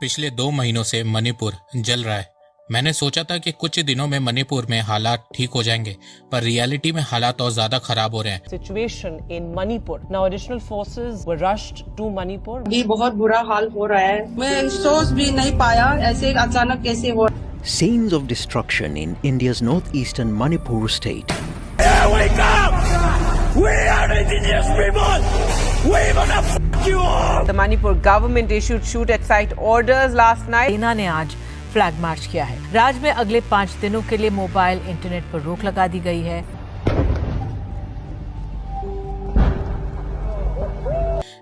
पिछले 2 महीनों से मणिपुर जल रहा है। मैंने सोचा था कि कुछ ही दिनों में मणिपुर में हालात ठीक हो जाएंगे, पर रियलिटी में हालात और ज्यादा खराब हो रहे हैं। Situation in Manipur. Now additional forces were rushed to Manipur. भी बहुत बुरा हाल हो रहा है। मैं सोच भी नहीं पाया ऐसे अचानक कैसे हो। Scenes of destruction in India's northeastern Manipur state. Here we come! We are indigenous people! We gonna f*** you all! The Manipur government issued shoot at site orders last night. सेना ने आज फ्लैग मार्च किया है। राज्य में अगले 5 दिनों के लिए मोबाइल इंटरनेट पर रोक लगा दी गई है।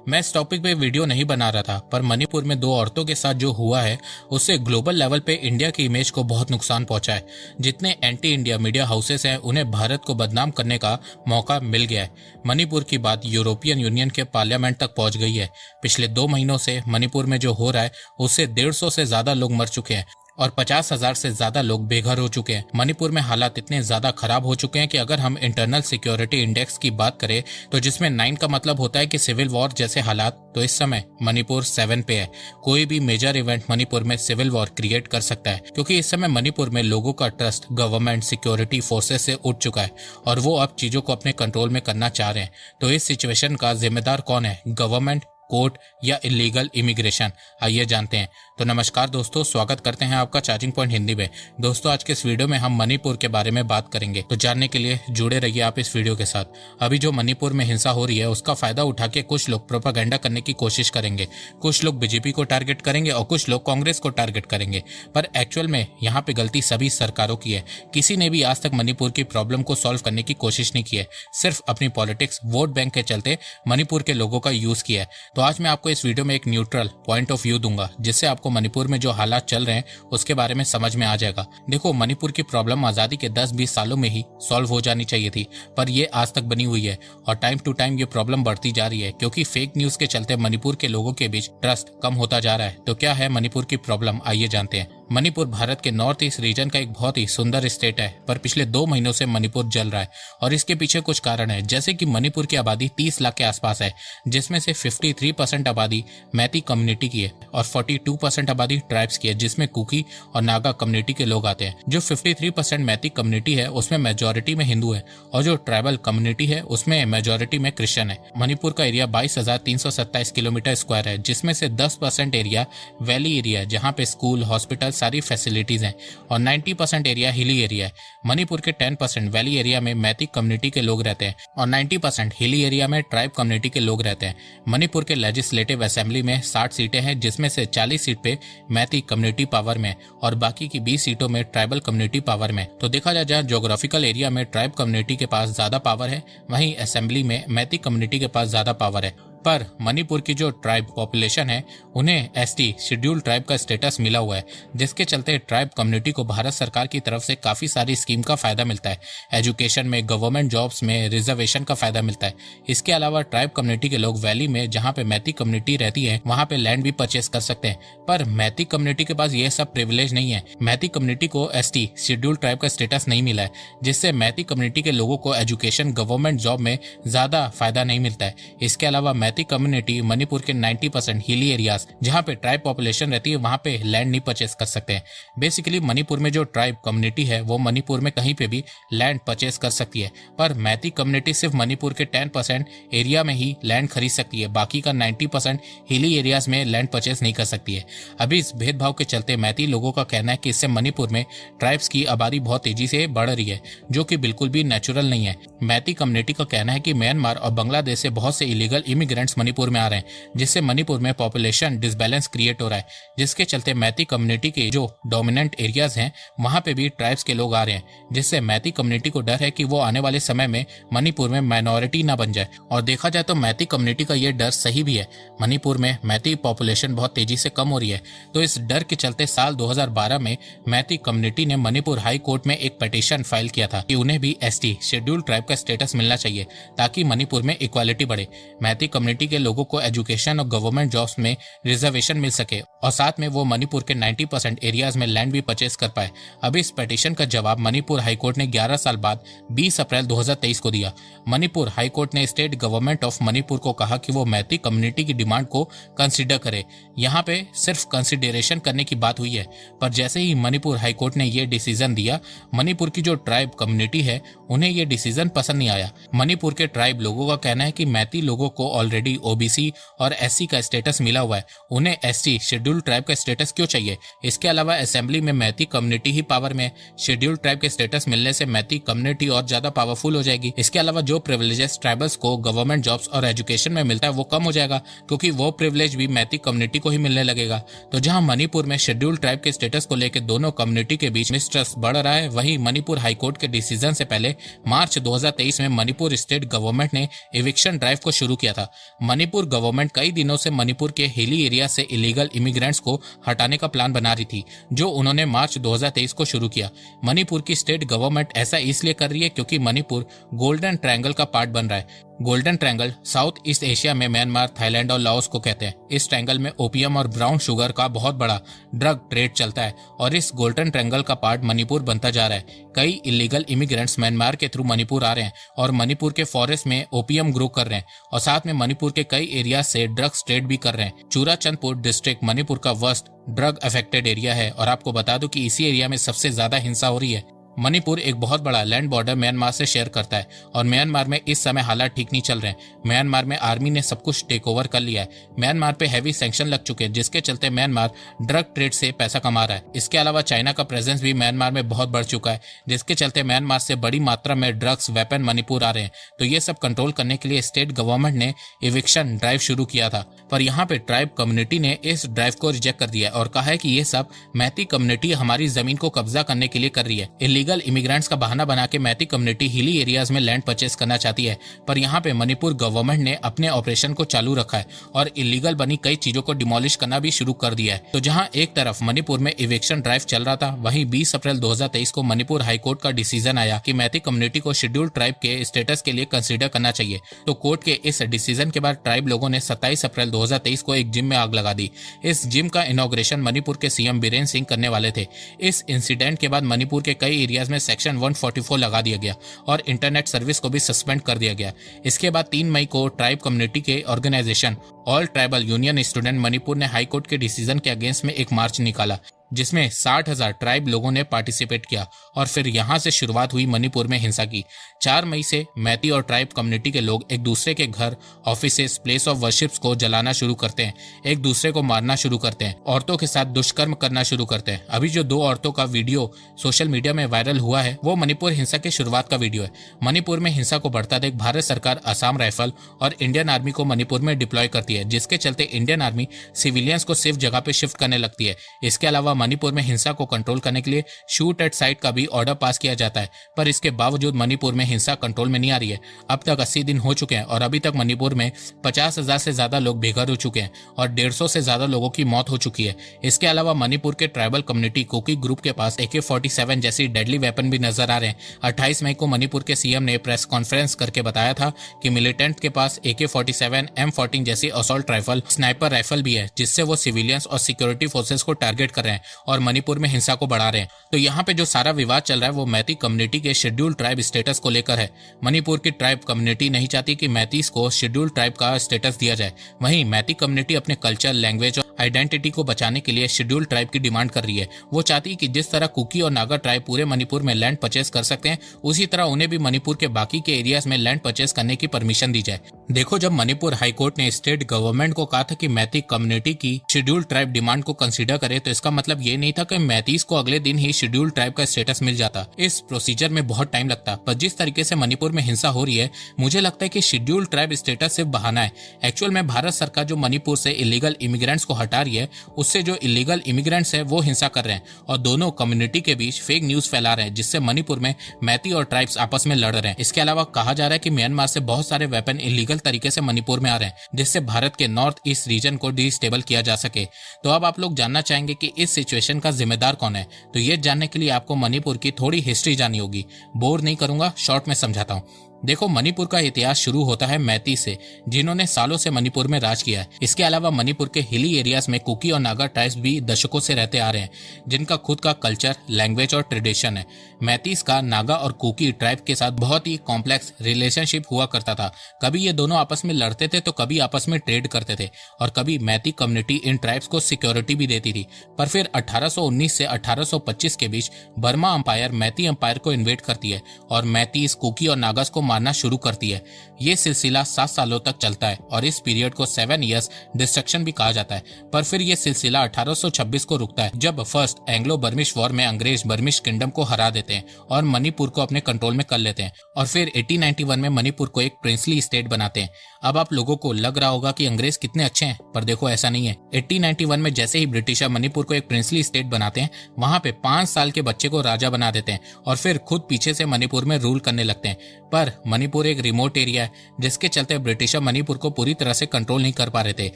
मैं इस टॉपिक पे वीडियो नहीं बना रहा था, पर मणिपुर में 2 औरतों के साथ जो हुआ है उससे ग्लोबल लेवल पे इंडिया की इमेज को बहुत नुकसान पहुंचा है। जितने एंटी इंडिया मीडिया हाउसेस हैं उन्हें भारत को बदनाम करने का मौका मिल गया है। मणिपुर की बात यूरोपियन यूनियन के पार्लियामेंट तक पहुंच गई है। पिछले 2 महीनों से मणिपुर में जो हो रहा है उससे 150 से ज्यादा लोग मर चुके हैं और 50,000 से ज्यादा लोग बेघर हो चुके हैं। मणिपुर में हालात इतने ज्यादा खराब हो चुके हैं कि अगर हम इंटरनल सिक्योरिटी इंडेक्स की बात करें तो जिसमें 9 का मतलब होता है कि सिविल वॉर जैसे हालात, तो इस समय मणिपुर 7 पे है। कोई भी मेजर इवेंट मणिपुर में सिविल वॉर क्रिएट कर सकता है, क्योंकि इस समय मणिपुर में लोगों का ट्रस्ट गवर्नमेंट सिक्योरिटी फोर्सेस से उठ चुका है और वो अब चीजों को अपने कंट्रोल में करना चाह रहे हैं। तो इस सिचुएशन का जिम्मेदार कौन है, गवर्नमेंट, कोर्ट या इलीगल इमिग्रेशन? आइए जानते हैं। तो नमस्कार दोस्तों, स्वागत करते हैं आपका चार्जिंग पॉइंट हिंदी में। दोस्तों, आज के इस वीडियो में हम मणिपुर के बारे में बात करेंगे, तो जानने के लिए जुड़े रहिए आप इस वीडियो के साथ। अभी जो मणिपुर में हिंसा हो रही है उसका फायदा उठा के कुछ लोग प्रोपेगेंडा करने की कोशिश करेंगे। कुछ लोग बीजेपी को टारगेट करेंगे और कुछ लोग कांग्रेस को टारगेट करेंगे, पर एक्चुअल में यहाँ पे गलती सभी सरकारों की है। किसी ने भी आज तक मणिपुर की प्रॉब्लम को सॉल्व करने की कोशिश नहीं की है, सिर्फ अपनी पॉलिटिक्स, वोट बैंक के चलते मणिपुर के लोगों का यूज किया है। तो आज मैं आपको इस वीडियो में एक न्यूट्रल पॉइंट ऑफ व्यू दूंगा, जिससे आपको मणिपुर में जो हालात चल रहे हैं उसके बारे में समझ में आ जाएगा। देखो, मणिपुर की प्रॉब्लम आजादी के 10-20 सालों में ही सॉल्व हो जानी चाहिए थी, पर ये आज तक बनी हुई है और टाइम टू टाइम ये प्रॉब्लम बढ़ती जा रही है, क्योंकि फेक न्यूज के चलते मणिपुर के लोगों के बीच ट्रस्ट कम होता जा रहा है। तो क्या है मणिपुर की प्रॉब्लम, आइए जानते हैं। मणिपुर भारत के नॉर्थ ईस्ट रीजन का एक बहुत ही सुंदर स्टेट है, पर पिछले 2 महीनों से मणिपुर जल रहा है और इसके पीछे कुछ कारण है। जैसे कि मणिपुर की आबादी 30 लाख के आसपास है, जिसमें से 53% आबादी मैती कम्युनिटी की है और 42% आबादी ट्राइब्स की है, जिसमें कुकी और नागा कम्युनिटी के लोग आते हैं। जो 53% मैती कम्युनिटी है उसमें मेजोरिटी में हिंदू है और जो ट्राइबल कम्युनिटी है उसमें मेजोरिटी में क्रिश्चियन है। मणिपुर का एरिया 22,327 किलोमीटर स्क्वायर है, जिसमें से 10% एरिया वैली एरिया है, जहाँ पे स्कूल, हॉस्पिटल, सारी फैसिलिटीज हैं, और 90% एरिया हिली एरिया है। मणिपुर के 10% वैली एरिया में मैती कम्युनिटी के लोग रहते हैं और 90% हिली एरिया में ट्राइब कम्युनिटी के लोग रहते हैं। मणिपुर के लेजिस्लेटिव असेंबली में 60 सीटें हैं, जिसमें से 40 सीट पे मैती कम्युनिटी पावर में और बाकी की 20 सीटों में ट्राइबल कम्युनिटी पावर में। तो देखा जाए, जहाँ ज्योग्राफिकल एरिया में ट्राइब कम्युनिटी के पास ज्यादा पावर है, वहीं असेंबली में मैती कम्युनिटी के पास ज्यादा पावर है। पर मणिपुर की जो ट्राइब पॉपुलेशन है उन्हें एसटी शेड्यूल ट्राइब का स्टेटस मिला हुआ है, जिसके चलते ट्राइब कम्युनिटी को भारत सरकार की तरफ से काफी सारी स्कीम का फायदा मिलता है। एजुकेशन में, गवर्नमेंट जॉब्स में रिजर्वेशन का फायदा मिलता है। इसके अलावा ट्राइब कम्युनिटी के लोग वैली में, जहाँ पे मैती कम्युनिटी रहती है, वहाँ पे लैंड भी परचेस कर सकते हैं। पर मैती कम्युनिटी के पास ये सब प्रिविलेज नहीं है। मैती कम्युनिटी को एसटी शेड्यूल ट्राइब का स्टेटस नहीं मिला है, जिससे मैती कम्युनिटी के लोगों को एजुकेशन, गवर्नमेंट जॉब में ज्यादा फायदा नहीं मिलता है। इसके अलावा मैती कम्युनिटी मणिपुर के 90% हिली एरियाज, जहां पे ट्राइब पॉपुलेशन रहती है, वहां पे लैंड नहीं परचेस कर सकते हैं। बेसिकली मणिपुर में जो ट्राइब कम्युनिटी है वो मणिपुर में कहीं पे भी लैंड परचेस कर सकती है, पर मैती कम्युनिटी सिर्फ मणिपुर के 10% एरिया में ही लैंड खरीद सकती है, बाकी का 90% हिली एरियाज में लैंड परचेस नहीं कर सकती है। अभी इस भेदभाव के चलते मैती लोगों का कहना है कि इससे मणिपुर में ट्राइब्स की आबादी बहुत तेजी से बढ़ रही है, जो कि बिल्कुल भी नेचुरल नहीं है। मैती कम्युनिटी का कहना है कि म्यांमार और बांग्लादेश से बहुत से इलीगल इमिग्रेंट्स मणिपुर में आ रहे हैं, जिससे मणिपुर में पॉपुलेशन डिसबैलेंस क्रिएट हो रहा है, जिसके चलते मैती कम्युनिटी के जो डोमिनेंट एरियाज हैं वहां पे भी ट्राइब्स के लोग आ रहे हैं, जिससे मैती कम्युनिटी को डर है कि वो आने वाले समय में मणिपुर में माइनॉरिटी ना बन जाए। और देखा जाए तो मैती कम्युनिटी का ये डर सही भी है। मणिपुर में मैती पॉपुलेशन बहुत तेजी से कम हो रही है, तो इस डर के चलते साल 2012 में मैती कम्युनिटी ने मणिपुर हाई कोर्ट में एक पिटीशन फाइल किया था कि उन्हें भी एसटी शेड्यूल ट्राइब का स्टेटस मिलना चाहिए, ताकि मणिपुर में इक्वालिटी बढ़े, मैती कम्युनिटी के लोगों को एजुकेशन और गवर्नमेंट जॉब्स में रिजर्वेशन मिल सके और साथ में वो मणिपुर के 90% एरियाज में लैंड भी परचेस कर पाए। अब इस पिटीशन का जवाब मणिपुर हाईकोर्ट ने 11 साल बाद 20 अप्रैल 2023 को दिया। मणिपुर हाईकोर्ट ने स्टेट गवर्नमेंट ऑफ मणिपुर को कहा कि वो मैती कम्युनिटी की डिमांड को कंसिडर करे। यहाँ पे सिर्फ कंसिडरेशन करने की बात हुई है, पर जैसे ही मणिपुर हाईकोर्ट ने ये डिसीजन दिया, मणिपुर की जो ट्राइब कम्युनिटी है उन्हें ये डिसीजन पसंद नहीं आया। मणिपुर के ट्राइब लोगों का कहना है कि मैती लोगों को ऑलरेडी ओबीसी और एससी का स्टेटस मिला हुआ है, उन्हें एसटी शेड्यूल्ड ट्राइब का स्टेटस क्यों चाहिए। इसके अलावा असेंबली में मैती कम्युनिटी ही पावर में, शेड्यूल्ड ट्राइब के स्टेटस मिलने से मैती कम्युनिटी और ज्यादा पावरफुल हो जाएगी। इसके अलावा जो प्रिविलेजेस ट्राइबल्स को गवर्नमेंट जॉब्स और एजुकेशन में मिलता है वो कम हो जाएगा, क्योंकि वो प्रिविलेज भी मैती कम्युनिटी को ही मिलने लगेगा। तो जहां मणिपुर में शेड्यूल्ड ट्राइब के स्टेटस को लेकर दोनों कम्युनिटी के बीच मिसट्रस्ट बढ़ रहा है, वहीं मणिपुर हाईकोर्ट के डिसीजन से पहले मार्च 2023 में मणिपुर स्टेट गवर्नमेंट ने इविक्शन ड्राइव को शुरू किया था। मणिपुर गवर्नमेंट कई दिनों से मणिपुर के हिली एरिया से इलीगल इमिग्रेंट्स को हटाने का प्लान बना रही थी, जो उन्होंने मार्च 2023 को शुरू किया। मणिपुर की स्टेट गवर्नमेंट ऐसा इसलिए कर रही है क्योंकि मणिपुर गोल्डन ट्रायंगल का पार्ट बन रहा है। Golden triangle south east Asia में म्यांमार, थाईलैंड और लाओस को कहते हैं। इस ट्रायंगल में ओपियम और ब्राउन शुगर का बहुत बड़ा ड्रग ट्रेड चलता है और इस गोल्डन ट्रायंगल का पार्ट मणिपुर बनता जा रहा है। कई इलीगल इमिग्रेंट्स म्यांमार के थ्रू मणिपुर आ रहे हैं और मणिपुर के फॉरेस्ट में ओपियम ग्रो कर रहे हैं और साथ में मणिपुर के कई एरिया से ड्रग्स ट्रेड भी कर रहे हैं। चूराचंदपुर डिस्ट्रिक्ट मणिपुर का वर्स्ट ड्रग अफेक्टेड एरिया है और आपको बता दूं कि इसी एरिया में सबसे ज्यादा हिंसा हो रही है। मणिपुर एक बहुत बड़ा लैंड बॉर्डर म्यांमार से शेयर करता है और म्यांमार में इस समय हालात ठीक नहीं चल रहे हैं। म्यांमार में आर्मी ने सब कुछ टेक ओवर कर लिया है। म्यांमार पे हैवी सैंक्शन लग चुके हैं, जिसके चलते म्यांमार ड्रग ट्रेड से पैसा कमा रहा है। इसके अलावा चाइना का प्रेजेंस भी म्यांमार में बहुत बढ़ चुका है, जिसके चलते म्यांमार से बड़ी मात्रा में ड्रग्स वेपन मणिपुर आ रहे हैं। तो ये सब कंट्रोल करने के लिए स्टेट गवर्नमेंट ने इविक्शन ड्राइव शुरू किया था, पर यहाँ पे ट्राइब कम्युनिटी ने इस ड्राइव को रिजेक्ट कर दिया और कहा है कि ये सब मैती कम्युनिटी हमारी जमीन को कब्जा करने के लिए कर रही है। इलीगल इमिग्रेंट्स का बहाना बना के मैती कम्युनिटी हिली एरियाज में लैंड परचेस करना चाहती है, पर यहाँ पे मणिपुर गवर्नमेंट ने अपने ऑपरेशन को चालू रखा है और इलीगल बनी कई चीजों को डिमोलिश करना भी शुरू कर दिया है। तो जहाँ एक तरफ मणिपुर में इविक्शन ड्राइव चल रहा था, वहीं 20 अप्रैल 2023 को मणिपुर हाईकोर्ट का डिसीजन आया कि मैती कम्युनिटी को शेड्यूल्ड ट्राइब के स्टेटस के लिए कंसिडर करना चाहिए। तो कोर्ट के इस डिसीजन के बाद ट्राइब लोगों ने 27 अप्रैल 2023 को एक जिम में आग लगा दी। इस जिम का इनॉग्रेशन मणिपुर के सीएम बीरेन सिंह करने वाले थे। इस इंसिडेंट के बाद मणिपुर के कई एरियाज में सेक्शन 144 लगा दिया गया और इंटरनेट सर्विस को भी सस्पेंड कर दिया गया। इसके बाद 3 मई को ट्राइब कम्युनिटी के organisation all tribal union student Manipur ने हाईकोर्ट के डिसीजन के अगेंस्ट में एक मार्च निकाला, जिसमें 60,000 ट्राइब लोगों ने पार्टिसिपेट किया और फिर यहां से शुरुआत हुई मणिपुर में हिंसा की। 4 मई से मैती और ट्राइब कम्युनिटी के लोग एक दूसरे के घर, ऑफिसेस, प्लेस ऑफ वर्शिप्स को जलाना शुरू करते हैं, एक दूसरे को मारना शुरू करते हैं, औरतों के साथ दुष्कर्म करना शुरू करते हैं। अभी जो 2 औरतों का वीडियो सोशल मीडिया में वायरल हुआ है, वो मणिपुर हिंसा की शुरुआत का वीडियो है। मणिपुर में हिंसा को बढ़ता देख भारत सरकार असम राइफल और इंडियन आर्मी को मणिपुर में डिप्लॉय करती है, जिसके चलते इंडियन आर्मी सिविलियंस को सेफ जगह पे शिफ्ट करने लगती है। इसके अलावा मणिपुर में हिंसा को कंट्रोल करने के लिए शूट एट साइट का भी ऑर्डर पास किया जाता है, पर इसके बावजूद मणिपुर में हिंसा कंट्रोल में नहीं आ रही है। अब तक 80 दिन हो चुके हैं और अभी तक मणिपुर में 50,000 से ज्यादा लोग बेघर हो चुके हैं और 150 से ज्यादा लोगों की मौत हो चुकी है। इसके अलावा मणिपुर के ट्राइबल कम्युनिटी कुकी ग्रुप के पास AK-47 जैसी डेडली वेपन भी नजर आ रहे हैं। 28 मई को मणिपुर के सीएम ने प्रेस कॉन्फ्रेंस करके बताया था कि मिलिटेंट के पास AK-47, M14 जैसी असॉल्ट राइफल, स्नाइपर राइफल भी है, जिससे वो सिविलियंस और सिक्योरिटी फोर्सेस को टारगेट कर रहे हैं और मणिपुर में हिंसा को बढ़ा रहे हैं। तो यहाँ पे जो सारा विवाद चल रहा है वो मैती कम्युनिटी के शेड्यूल्ड ट्राइब स्टेटस को लेकर है। मणिपुर की ट्राइब कम्युनिटी नहीं चाहती कि मैतीस को शेड्यूल्ड ट्राइब का स्टेटस दिया जाए। वहीं मैती कम्युनिटी अपने कल्चर, लैंग्वेज और आइडेंटिटी को बचाने के लिए शेड्यूल्ड ट्राइब की डिमांड कर रही है। वो चाहती है कि जिस तरह कुकी और नागा ट्राइब पूरे मणिपुर में लैंड परचेस कर सकते हैं, उसी तरह उन्हें भी मणिपुर के बाकी के एरियाज में लैंड परचेस करने की परमिशन दी जाए। देखो, जब मणिपुर हाईकोर्ट ने स्टेट गवर्नमेंट को कहा था कि मैती कम्युनिटी की शेड्यूल्ड ट्राइब डिमांड को कंसीडर करे, तो इसका मतलब ये नहीं था कि मैतीस को अगले दिन ही शेड्यूल्ड ट्राइब का स्टेटस मिल जाता। इस प्रोसीजर में बहुत टाइम लगता, पर जिस तरीके से मणिपुर में हिंसा हो रही है, मुझे लगता है कि शेड्यूल्ड ट्राइब स्टेटस सिर्फ बहाना है। एक्चुअल में भारत सरकार जो मणिपुर से इलीगल इमिग्रेंट्स को हटा रही है, उससे जो इलीगल इमिग्रेंट्स है वो हिंसा कर रहे हैं और दोनों कम्युनिटी के बीच फेक न्यूज फैला रहे हैं, जिससे मणिपुर में मैती और ट्राइब्स आपस में लड़ रहे हैं। इसके अलावा कहा जा रहा है कि म्यांमार से बहुत सारे वेपन इलीगल तरीके से मणिपुर में आ रहे हैं, जिससे भारत के नॉर्थ ईस्ट रीजन को डिस्टेबल किया जा सके। तो अब आप लोग जानना चाहेंगे कि इस सिचुएशन का जिम्मेदार कौन है, तो ये जानने के लिए आपको मणिपुर की थोड़ी हिस्ट्री जाननी होगी। बोर नहीं करूंगा, शॉर्ट में समझाता हूँ। देखो, मणिपुर का इतिहास शुरू होता है मैती से, जिन्होंने सालों से मणिपुर में राज किया है। इसके अलावा मणिपुर के हिली एरियाज में कुकी और नागा ट्राइब्स भी दशकों से रहते आ रहे हैं, जिनका खुद का कल्चर, लैंग्वेज और ट्रेडिशन है। मैतीस का नागा और कुकी ट्राइब के साथ बहुत ही कॉम्प्लेक्स रिलेशनशिप हुआ करता था। कभी ये दोनों आपस में लड़ते थे तो कभी आपस में ट्रेड करते थे, और कभी मैती कम्युनिटी इन ट्राइब्स को सिक्योरिटी भी देती थी। पर फिर 1819 से 1825 के बीच बर्मा अंपायर मैती अंपायर को इन्वेड करती है और मैतीस, कुकी और नागास को मारना शुरू करती है। ये सिलसिला 7 सालों तक चलता है और इस पीरियड को 7 इयर्स डिस्ट्रक्शन भी कहा जाता है। पर फिर ये सिलसिला 1826 को रुकता है, जब फर्स्ट एंग्लो बर्मिश वॉर में अंग्रेज बर्मिश किंगडम को हरा देते हैं और मणिपुर को अपने कंट्रोल में कर लेते हैं। और फिर 1891 में मणिपुर को एक प्रिंसली स्टेट बनाते हैं। अब आप लोगों को लग रहा होगा कि अंग्रेज कितने अच्छे हैं, पर देखो ऐसा नहीं है। 1891 में जैसे ही ब्रिटिशर मणिपुर को एक प्रिंसली स्टेट बनाते हैं, वहां पे 5 साल के बच्चे को राजा बना देते हैं और फिर खुद पीछे से मणिपुर में रूल करने लगते हैं। पर मणिपुर एक रिमोट एरिया है, जिसके चलते ब्रिटिशर मणिपुर को पूरी तरह से कंट्रोल नहीं कर पा रहे थे।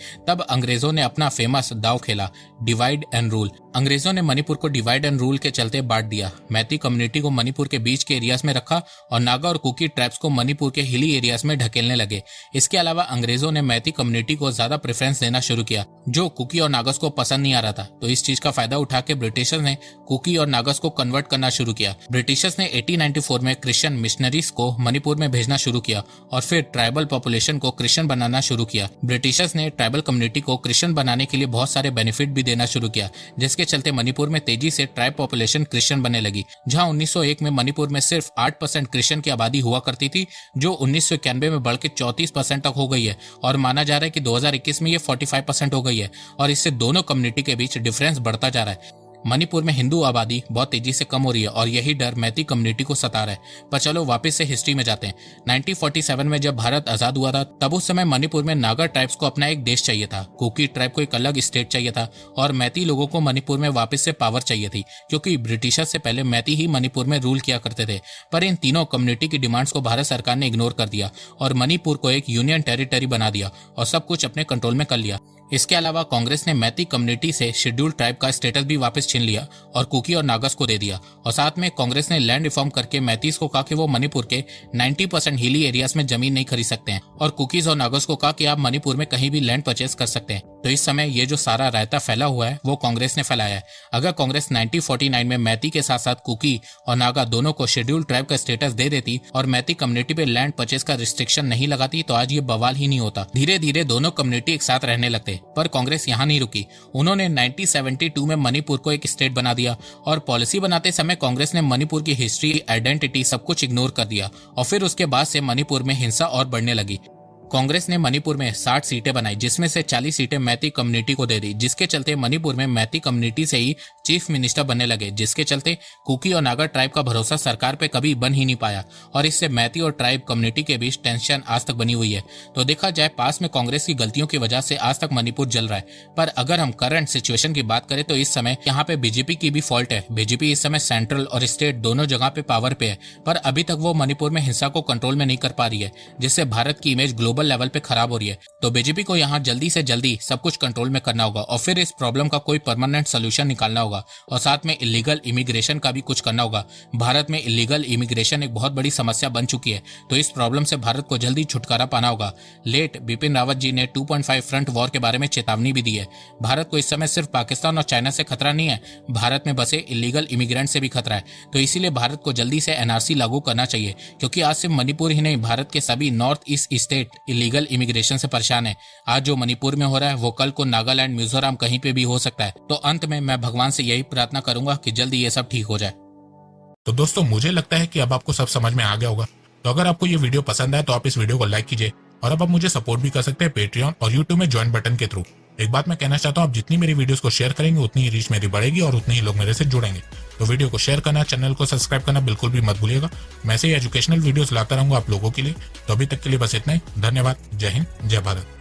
तब अंग्रेजों ने अपना फेमस दाव खेला, डिवाइड एंड रूल। अंग्रेजों ने मणिपुर को डिवाइड एंड रूल के चलते बांट दिया। मैती कम्युनिटी को मणिपुर के बीच के एरियाज में रखा और नागा और कुकी ट्राइब्स को मणिपुर के हिली एरियाज में ढकेलने लगे। इसके अलावा अंग्रेजों ने मैती कम्युनिटी को ज्यादा प्रेफरेंस देना शुरू किया, जो कुकी और नागास को पसंद नहीं आ रहा था। तो इस चीज का फायदा उठा के ब्रिटिशर्स ने कुकी और नागास को कन्वर्ट करना शुरू किया। ब्रिटिशर्स ने 1894 में क्रिश्चियन मिशनरीज को मणिपुर में भेजना शुरू किया और फिर ट्राइबल पॉपुलेशन को क्रिश्चियन बनाना शुरू किया। ब्रिटिशर्स ने ट्राइबल कम्युनिटी को क्रिश्चियन बनाने के लिए बहुत सारे बेनिफिट भी देना शुरू किया, जिसके चलते मणिपुर में तेजी से ट्राइब पॉपुलेशन क्रिश्चियन बनने लगी। जहां 1901 में मणिपुर में सिर्फ 8% क्रिश्चियन की आबादी हुआ करती थी, जो 1991 में बढ़ के 34% तक हो गई है और माना जा रहा है कि 2021 में ये 45% हो गई है। और इससे दोनों कम्युनिटी के बीच डिफरेंस बढ़ता जा रहा है। मणिपुर में हिंदू आबादी बहुत तेजी से कम हो रही है और यही डर मैती कम्युनिटी को सता रहा है। पर चलो वापस से हिस्ट्री में जाते हैं। 1947 में जब भारत आजाद हुआ था, तब उस समय मणिपुर में नागा ट्राइब्स को अपना एक देश चाहिए था, कुकी ट्राइब को एक अलग स्टेट चाहिए था और मैती लोगों को मणिपुर में वापस से पावर चाहिए थी, क्योंकि ब्रिटिशर से पहले मैती ही मणिपुर में रूल किया करते थे। पर इन तीनों कम्युनिटी की डिमांड्स को भारत सरकार ने इग्नोर कर दिया और मणिपुर को एक यूनियन टेरिटरी बना दिया और सब कुछ अपने कंट्रोल में कर लिया। इसके अलावा कांग्रेस ने मैती कम्युनिटी से शेड्यूल्ड ट्राइब का स्टेटस भी वापस छीन लिया और कुकी और नागास को दे दिया। और साथ में कांग्रेस ने लैंड रिफॉर्म करके मैतीस को कहा कि वो मणिपुर के 90% हिली एरियाज में जमीन नहीं खरीद सकते हैं और कुकीज और नागास को कहा कि आप मणिपुर में कहीं भी लैंड परचेज कर सकते हैं। तो इस समय ये जो सारा रायता फैला हुआ है वो कांग्रेस ने फैलाया है। अगर कांग्रेस 1949 में मैती के साथ साथ कुकी और नागा दोनों को शेड्यूल्ड ट्राइब का स्टेटस दे देती और मैती कम्युनिटी पे लैंड परचेज का रिस्ट्रिक्शन नहीं लगाती, तो आज ये बवाल ही नहीं होता। धीरे धीरे दोनों कम्युनिटी एक साथ रहने लगते। पर कांग्रेस यहाँ नहीं रुकी। उन्होंने 1972 में मणिपुर को एक स्टेट बना दिया और पॉलिसी बनाते समय कांग्रेस ने मणिपुर की हिस्ट्री, आइडेंटिटी सब कुछ इग्नोर कर दिया और फिर उसके बाद से मणिपुर में हिंसा और बढ़ने लगी। कांग्रेस ने मणिपुर में 60 सीटें बनाई, जिसमें से 40 सीटें मैती कम्युनिटी को दे दी, जिसके चलते मणिपुर में मैती कम्युनिटी से ही चीफ मिनिस्टर बनने लगे, जिसके चलते कुकी और नागा ट्राइब का भरोसा सरकार पे कभी बन ही नहीं पाया और इससे मैती और ट्राइब कम्युनिटी के बीच टेंशन आज तक बनी हुई है। तो देखा जाए, पास में कांग्रेस की गलतियों की वजह से आज तक मणिपुर जल रहा है। पर अगर हम करंट सिचुएशन की बात करें तो इस समय यहाँ पे बीजेपी की भी फॉल्ट है। बीजेपी इस समय सेंट्रल और स्टेट दोनों जगह पे पावर पे है, पर अभी तक वो मणिपुर में हिंसा को कंट्रोल में नहीं कर पा रही है, जिससे भारत की इमेज ग्लोबल लेवल पे खराब हो रही है। तो बीजेपी को यहाँ जल्दी से जल्दी सब कुछ कंट्रोल में करना होगा और फिर इस प्रॉब्लम का कोई परमानेंट सोल्यूशन निकालना होगा और साथ में इलीगल इमिग्रेशन का भी कुछ करना होगा। भारत में इलीगल इमिग्रेशन एक बहुत बड़ी समस्या बन चुकी है, तो इस प्रॉब्लम से भारत को जल्दी छुटकारा पाना होगा। लेट बिपिन रावत जी ने 2.5 फ्रंट वॉर के बारे में चेतावनी भी दी है। भारत को इस समय सिर्फ पाकिस्तान और चाइना से खतरा नहीं है, भारत में बसे इलीगल इमिग्रेंट से भी खतरा है। तो इसीलिए भारत को जल्दी से एनआरसी लागू करना चाहिए, क्योंकि आज सिर्फ मणिपुर ही नहीं, भारत के सभी north east state illegal immigration से परेशान है। आज जो मणिपुर में हो रहा है वो कल को नागालैंड, मिजोरम कहीं पे भी हो सकता है। तो अंत में मैं भगवान से यही प्रार्थना करूंगा कि जल्दी ये सब ठीक हो जाए। तो दोस्तों, मुझे लगता है कि अब आपको सब समझ में आ गया होगा। तो अगर आपको ये वीडियो पसंद आए तो आप इस वीडियो को लाइक कीजिए और अब आप मुझे सपोर्ट भी कर सकते हैं पेट्रियन और यूट्यूब में ज्वाइन बटन के थ्रू। एक बात मैं कहना चाहता हूँ, आप जितनी मेरी वीडियोस को शेयर करेंगे उतनी ही रीच मेरी बढ़ेगी और उतने ही लोग मेरे से जुड़ेंगे। तो वीडियो को शेयर करना, चैनल को सब्सक्राइब करना बिल्कुल भी मत भूलिएगा। मैं ऐसे ही एजुकेशनल वीडियोस लाता रहूंगा आप लोगों के लिए। तो अभी तक के लिए बस इतना ही। धन्यवाद। जय हिंद, जय भारत।